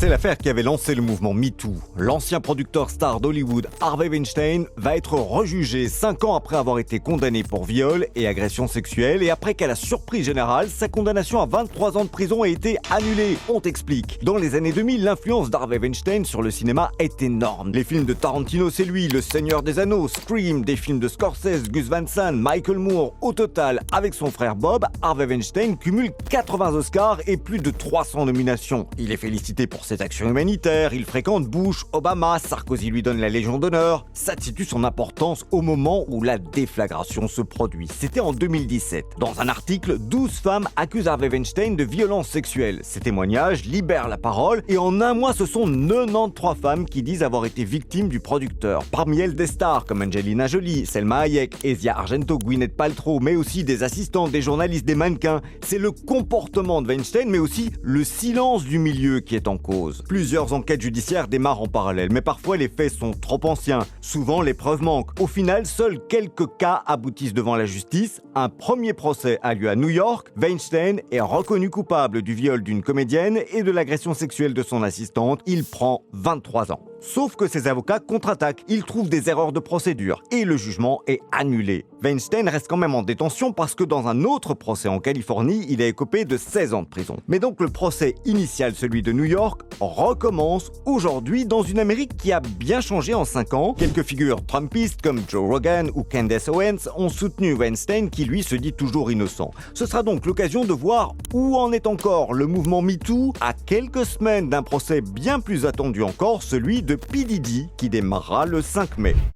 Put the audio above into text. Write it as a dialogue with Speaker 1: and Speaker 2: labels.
Speaker 1: C'est l'affaire qui avait lancé le mouvement MeToo. L'ancien producteur star d'Hollywood, Harvey Weinstein, va être rejugé 5 ans après avoir été condamné pour viol et agression sexuelle et après qu'à la surprise générale, sa condamnation à 23 ans de prison ait été annulée. On t'explique. Dans les années 2000, l'influence d'Harvey Weinstein sur le cinéma est énorme. Les films de Tarantino, c'est lui, Le Seigneur des Anneaux, Scream, des films de Scorsese, Gus Van Sant, Michael Moore. Au total, avec son frère Bob, Harvey Weinstein cumule 80 Oscars et plus de 300 nominations. Il est félicité pour ses actions humanitaires, il fréquente Bush, Obama, Sarkozy lui donne la Légion d'honneur. Ça situe son importance au moment où la déflagration se produit. C'était en 2017. Dans un article, 12 femmes accusent Harvey Weinstein de violences sexuelles. Ces témoignages libèrent la parole et en un mois, ce sont 93 femmes qui disent avoir été victimes du producteur. Parmi elles, des stars comme Angelina Jolie, Selma Hayek, Asia Argento, Gwyneth Paltrow, mais aussi des assistants, des journalistes, des mannequins. C'est le comportement de Weinstein, mais aussi le silence du milieu qui est en cause. Plusieurs enquêtes judiciaires démarrent en parallèle, mais parfois les faits sont trop anciens. Souvent, les preuves manquent. Au final, seuls quelques cas aboutissent devant la justice. Un premier procès a lieu à New York. Weinstein est reconnu coupable du viol d'une comédienne et de l'agression sexuelle de son assistante. Il prend 23 ans. Sauf que ses avocats contre-attaquent, ils trouvent des erreurs de procédure et le jugement est annulé. Weinstein reste quand même en détention parce que dans un autre procès en Californie, il a écopé de 16 ans de prison. Mais donc le procès initial, celui de New York, recommence aujourd'hui dans une Amérique qui a bien changé en 5 ans. Quelques figures trumpistes comme Joe Rogan ou Candace Owens ont soutenu Weinstein qui lui se dit toujours innocent. Ce sera donc l'occasion de voir où en est encore le mouvement MeToo à quelques semaines d'un procès bien plus attendu encore, celui de P. Diddy qui démarrera le 5 mai.